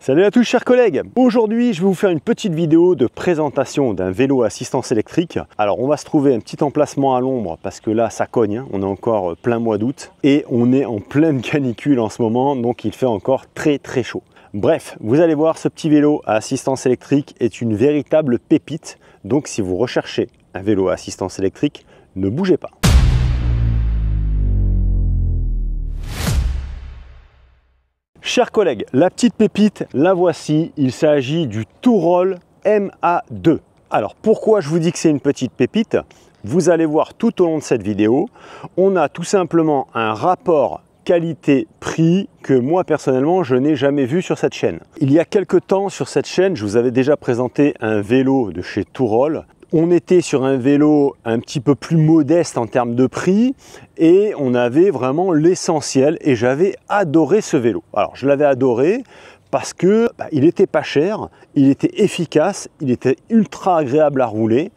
Salut à tous chers collègues. Aujourd'hui je vais vous faire une petite vidéo de présentation d'un vélo à assistance électrique. Alors on va se trouver un petit emplacement à l'ombre parce que là ça cogne, hein. On est encore plein mois d'août et on est en pleine canicule en ce moment, donc il fait encore très chaud. Bref, vous allez voir, ce petit vélo à assistance électrique est une véritable pépite. Donc si vous recherchez un vélo à assistance électrique, ne bougez pas. Chers collègues, la petite pépite, la voici, il s'agit du Tourol MA2. Alors pourquoi je vous dis que c'est une petite pépite? Vous allez voir tout au long de cette vidéo, on a tout simplement un rapport qualité-prix que moi personnellement je n'ai jamais vu sur cette chaîne. Il y a quelques temps sur cette chaîne, je vous avais déjà présenté un vélo de chez Tourol. On était sur un vélo un petit peu plus modeste en termes de prix et on avait vraiment l'essentiel et j'avais adoré ce vélo. Alors je l'avais adoré parce que il était pas cher, il était efficace, il était ultra agréable à rouler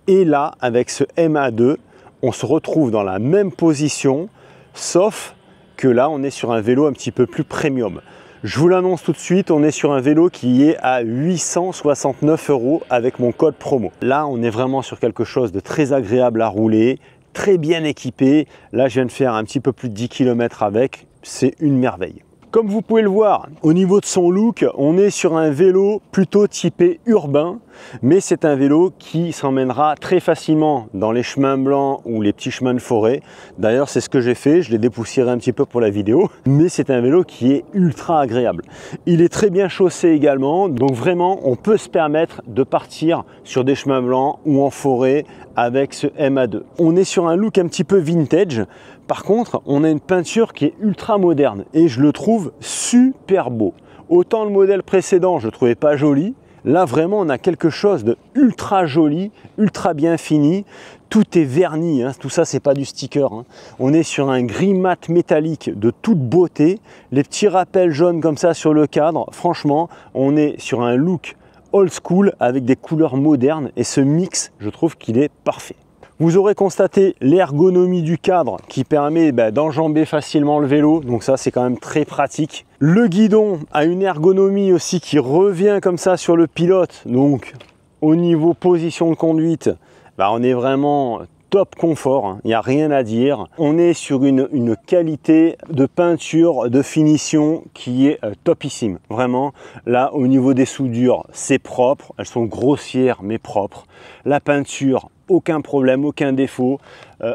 et là avec ce MA2 on se retrouve dans la même position sauf que là on est sur un vélo un petit peu plus premium. Je vous l'annonce tout de suite, on est sur un vélo qui est à 869 € avec mon code promo. Là, on est vraiment sur quelque chose de très agréable à rouler, très bien équipé. Là, je viens de faire un petit peu plus de 10 km avec, c'est une merveille. Comme vous pouvez le voir, au niveau de son look, on est sur un vélo plutôt typé urbain, mais c'est un vélo qui s'emmènera très facilement dans les chemins blancs ou les petits chemins de forêt. D'ailleurs, c'est ce que j'ai fait, je l'ai dépoussiéré un petit peu pour la vidéo, mais c'est un vélo qui est ultra agréable. Il est très bien chaussé également, donc vraiment, on peut se permettre de partir sur des chemins blancs ou en forêt avec ce MA2. On est sur un look un petit peu vintage. Par contre, on a une peinture qui est ultra moderne et je le trouve super beau. Autant le modèle précédent, je ne trouvais pas joli. Là, vraiment, on a quelque chose de ultra joli, ultra bien fini. Tout est verni, hein. Tout ça, c'est pas du sticker, hein. On est sur un gris mat métallique de toute beauté. Les petits rappels jaunes comme ça sur le cadre. Franchement, on est sur un look old school avec des couleurs modernes et ce mix, je trouve qu'il est parfait. Vous aurez constaté l'ergonomie du cadre qui permet d'enjamber facilement le vélo, donc ça c'est quand même très pratique. Le guidon a une ergonomie aussi qui revient comme ça sur le pilote, donc au niveau position de conduite, on est vraiment top confort, hein. Il n'y a rien à dire. On est sur une qualité de peinture, de finition qui est topissime. Vraiment, là au niveau des soudures, c'est propre, elles sont grossières mais propres. La peinture, aucun problème, aucun défaut.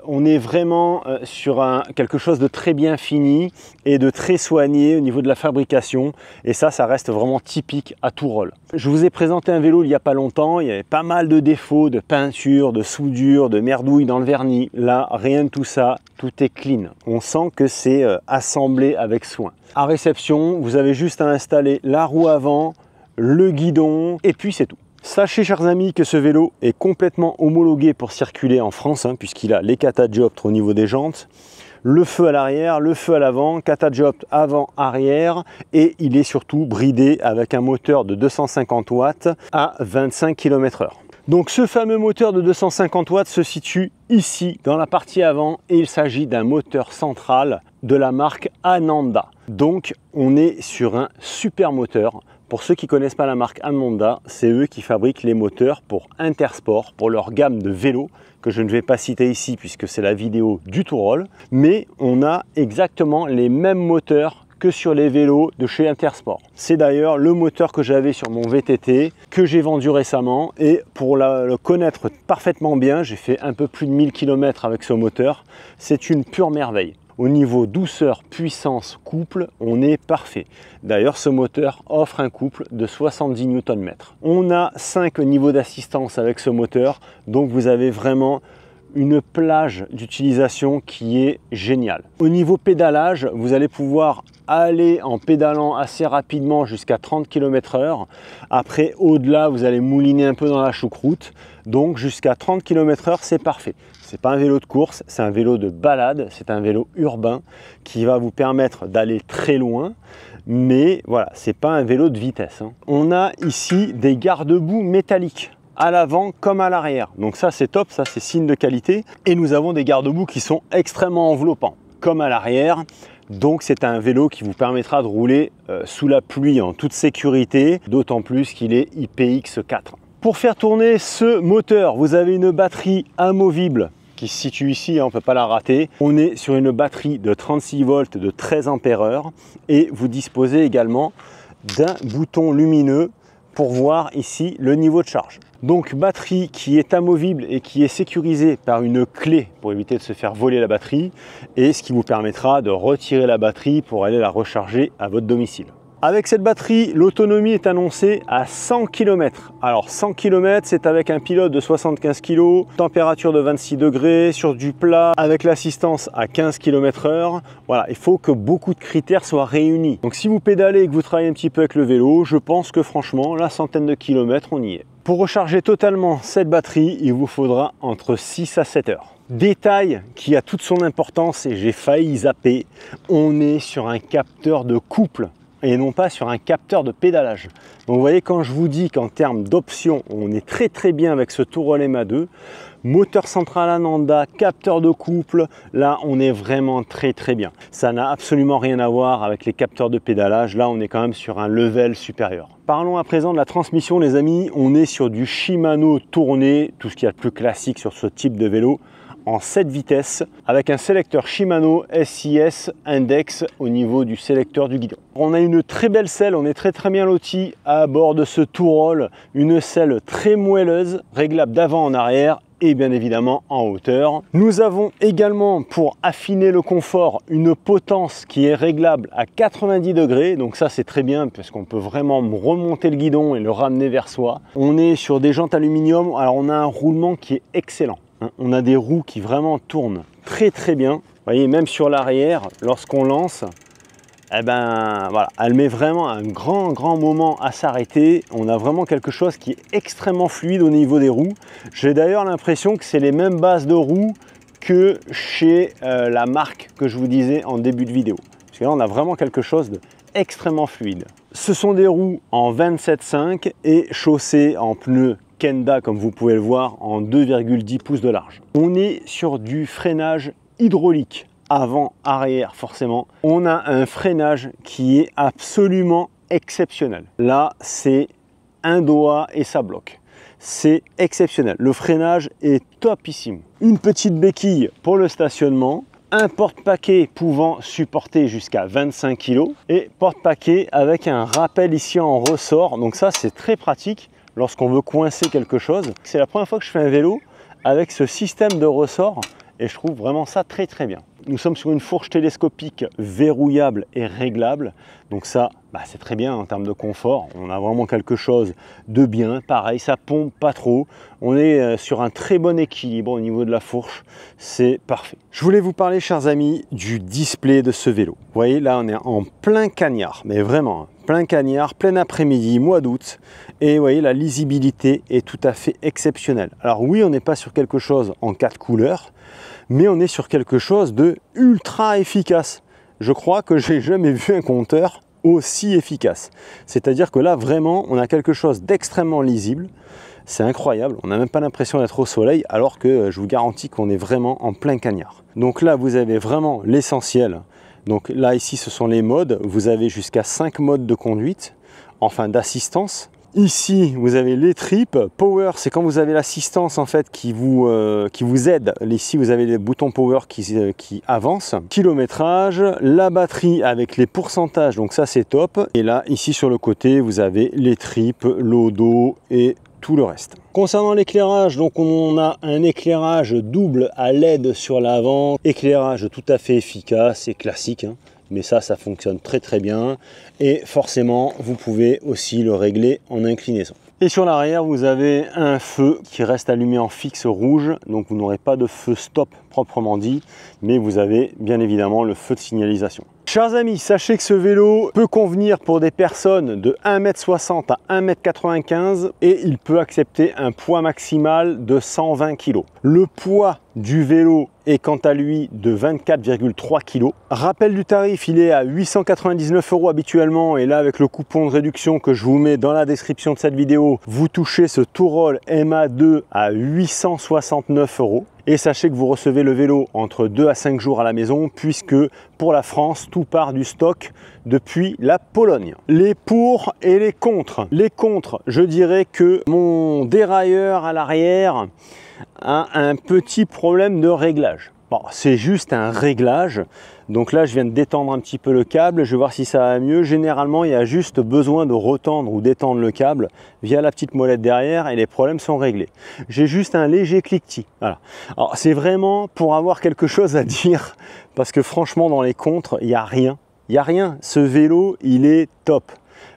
On est vraiment sur quelque chose de très bien fini et de très soigné au niveau de la fabrication. Et ça reste vraiment typique à Tourol. Je vous ai présenté un vélo il n'y a pas longtemps. Il y avait pas mal de défauts de peinture, de soudure, de merdouille dans le vernis. Là, rien de tout ça. Tout est clean. On sent que c'est assemblé avec soin. À réception, vous avez juste à installer la roue avant, le guidon et puis c'est tout. Sachez chers amis que ce vélo est complètement homologué pour circuler en France, hein, puisqu'il a les catadioptres au niveau des jantes, le feu à l'arrière, le feu à l'avant, catadioptre avant-arrière et il est surtout bridé avec un moteur de 250 watts à 25 km/h. Donc ce fameux moteur de 250 watts se situe ici dans la partie avant et il s'agit d'un moteur central de la marque Ananda. Donc on est sur un super moteur. Pour ceux qui ne connaissent pas la marque Ananda, c'est eux qui fabriquent les moteurs pour Intersport, pour leur gamme de vélos, que je ne vais pas citer ici puisque c'est la vidéo du Tourol. Mais on a exactement les mêmes moteurs que sur les vélos de chez Intersport. C'est d'ailleurs le moteur que j'avais sur mon VTT, que j'ai vendu récemment. Et pour le connaître parfaitement bien, j'ai fait un peu plus de 1000 km avec ce moteur. C'est une pure merveille. Au niveau douceur, puissance, couple, on est parfait. D'ailleurs, ce moteur offre un couple de 70 Nm. On a 5 niveaux d'assistance avec ce moteur, donc vous avez vraiment une plage d'utilisation qui est géniale. Au niveau pédalage, vous allez pouvoir aller en pédalant assez rapidement jusqu'à 30 km/h. Après, au-delà, vous allez mouliner un peu dans la choucroute. Donc jusqu'à 30 km/h, c'est parfait. C'est pas un vélo de course, c'est un vélo de balade, c'est un vélo urbain qui va vous permettre d'aller très loin. Mais voilà, c'est pas un vélo de vitesse, hein. On a ici des garde-boue métalliques à l'avant comme à l'arrière. Donc ça c'est top, ça c'est signe de qualité. Et nous avons des garde-boue qui sont extrêmement enveloppants. Comme à l'arrière, Donc c'est un vélo qui vous permettra de rouler sous la pluie en toute sécurité, d'autant plus qu'il est IPX4. Pour faire tourner ce moteur, vous avez une batterie amovible qui se situe ici, on ne peut pas la rater. On est sur une batterie de 36 volts de 13 ampères et vous disposez également d'un bouton lumineux pour voir ici le niveau de charge. Donc batterie qui est amovible et qui est sécurisée par une clé pour éviter de se faire voler la batterie, et ce qui vous permettra de retirer la batterie pour aller la recharger à votre domicile. Avec cette batterie, l'autonomie est annoncée à 100 km. Alors 100 km, c'est avec un pilote de 75 kg, température de 26 degrés, sur du plat, avec l'assistance à 15 km/h. Voilà, il faut que beaucoup de critères soient réunis. Donc si vous pédalez et que vous travaillez un petit peu avec le vélo, je pense que franchement, la centaine de kilomètres, on y est. Pour recharger totalement cette batterie, il vous faudra entre 6 à 7 heures. Détail qui a toute son importance et j'ai failli zapper, on est sur un capteur de couple et non pas sur un capteur de pédalage. Donc vous voyez, quand je vous dis qu'en termes d'options, on est très bien avec ce Touroll MA2, moteur central Ananda, capteur de couple, là on est vraiment très bien. Ça n'a absolument rien à voir avec les capteurs de pédalage, là on est quand même sur un level supérieur. Parlons à présent de la transmission les amis, on est sur du Shimano tourné, tout ce qu'il y a de plus classique sur ce type de vélo, en 7 vitesses avec un sélecteur Shimano SIS Index au niveau du sélecteur du guidon. On a une très belle selle, on est très bien loti à bord de ce Touroll, une selle très moelleuse, réglable d'avant en arrière et bien évidemment en hauteur. Nous avons également, pour affiner le confort, une potence qui est réglable à 90 degrés, donc ça c'est très bien parce qu'on peut vraiment remonter le guidon et le ramener vers soi. On est sur des jantes aluminium, alors on a un roulement qui est excellent. On a des roues qui vraiment tournent très bien. Vous voyez, même sur l'arrière, lorsqu'on lance, eh ben, voilà, elle met vraiment un grand moment à s'arrêter. On a vraiment quelque chose qui est extrêmement fluide au niveau des roues. J'ai d'ailleurs l'impression que c'est les mêmes bases de roues que chez la marque que je vous disais en début de vidéo. Parce que là, on a vraiment quelque chose d'extrêmement fluide. Ce sont des roues en 27,5 et chaussées en pneus Kenda, comme vous pouvez le voir, en 2,10 pouces de large. On est sur du freinage hydraulique, avant-arrière forcément. On a un freinage qui est absolument exceptionnel. Là, c'est un doigt et ça bloque. C'est exceptionnel. Le freinage est topissime. Une petite béquille pour le stationnement. Un porte-paquet pouvant supporter jusqu'à 25 kg et porte-paquet avec un rappel ici en ressort. Donc ça, c'est très pratique lorsqu'on veut coincer quelque chose. C'est la première fois que je fais un vélo avec ce système de ressort et je trouve vraiment ça très bien. Nous sommes sur une fourche télescopique verrouillable et réglable. Donc ça, c'est très bien en termes de confort. On a vraiment quelque chose de bien. Pareil, ça pompe pas trop. On est sur un très bon équilibre au niveau de la fourche. C'est parfait. Je voulais vous parler, chers amis, du display de ce vélo. Vous voyez, là, on est en plein cagnard, mais vraiment, plein cagnard, plein après-midi, mois d'août. Et vous voyez, la lisibilité est tout à fait exceptionnelle. Alors oui, on n'est pas sur quelque chose en 4 couleurs, mais on est sur quelque chose de ultra efficace. Je crois que j'ai jamais vu un compteur aussi efficace. C'est-à-dire que là, vraiment, on a quelque chose d'extrêmement lisible. C'est incroyable, on n'a même pas l'impression d'être au soleil, alors que je vous garantis qu'on est vraiment en plein cagnard. Donc là, vous avez vraiment l'essentiel. Donc là, ici, ce sont les modes. Vous avez jusqu'à 5 modes de conduite, enfin d'assistance. Ici, vous avez les tripes. Power, c'est quand vous avez l'assistance en fait qui vous aide. Ici, vous avez les boutons power qui avancent. Kilométrage, la batterie avec les pourcentages, donc ça c'est top. Et là, ici sur le côté, vous avez les tripes, l'odo et tout le reste. Concernant l'éclairage, donc on a un éclairage double à LED sur l'avant. Éclairage tout à fait efficace et classique, hein. Mais ça fonctionne très bien et forcément vous pouvez aussi le régler en inclinaison. Et sur l'arrière vous avez un feu qui reste allumé en fixe rouge, donc vous n'aurez pas de feu stop proprement dit, mais vous avez bien évidemment le feu de signalisation. Chers amis, sachez que ce vélo peut convenir pour des personnes de 1,60 m à 1,95 m et il peut accepter un poids maximal de 120 kg. Le poids du vélo est quant à lui de 24,3 kg. Rappel du tarif, il est à 899 € habituellement et là avec le coupon de réduction que je vous mets dans la description de cette vidéo, vous touchez ce Touroll MA2 à 869 €. Et sachez que vous recevez le vélo entre 2 à 5 jours à la maison, puisque pour la France, tout part du stock depuis la Pologne. Les pour et les contre. Les contre, je dirais que mon dérailleur à l'arrière a un petit problème de réglage. Bon, c'est juste un réglage. Donc là, je viens de détendre un petit peu le câble. Je vais voir si ça va mieux. Généralement, il y a juste besoin de retendre ou d'étendre le câble via la petite molette derrière et les problèmes sont réglés. J'ai juste un léger cliquetis. Voilà. Alors, c'est vraiment pour avoir quelque chose à dire parce que franchement, dans les contres, il n'y a rien. Il n'y a rien. Ce vélo, il est top.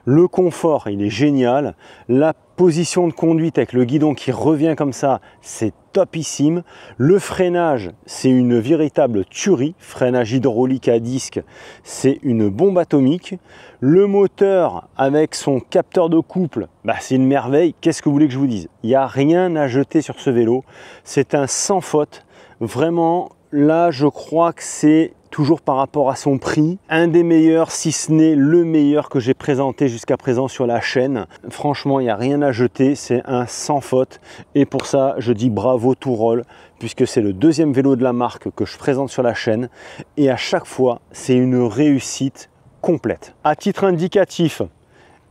Le confort, il est génial. La position de conduite avec le guidon qui revient comme ça, c'est topissime. Le freinage, c'est une véritable tuerie. Freinage hydraulique à disque, c'est une bombe atomique. Le moteur avec son capteur de couple, c'est une merveille. Qu'est-ce que vous voulez que je vous dise? Il n'y a rien à jeter sur ce vélo. C'est un sans faute. Vraiment, là, je crois que c'est toujours par rapport à son prix, un des meilleurs, si ce n'est le meilleur que j'ai présenté jusqu'à présent sur la chaîne. Franchement, il n'y a rien à jeter, c'est un sans faute. Et pour ça, je dis bravo Tourol, puisque c'est le deuxième vélo de la marque que je présente sur la chaîne. Et à chaque fois, c'est une réussite complète. À titre indicatif,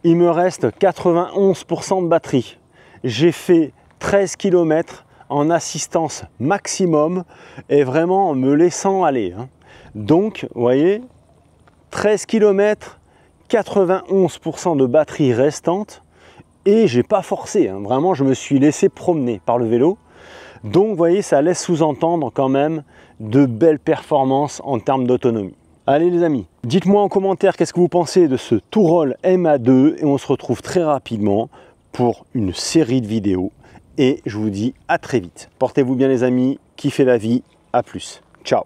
il me reste 91% de batterie. J'ai fait 13 km en assistance maximum et vraiment en me laissant aller. Donc, vous voyez, 13 km, 91% de batterie restante et j'ai pas forcé. Vraiment, je me suis laissé promener par le vélo. Donc, vous voyez, ça laisse sous-entendre quand même de belles performances en termes d'autonomie. Allez les amis, dites-moi en commentaire qu'est-ce que vous pensez de ce Tourol MA2 et on se retrouve très rapidement pour une série de vidéos. Et je vous dis à très vite. Portez-vous bien les amis, kiffez la vie, à plus. Ciao.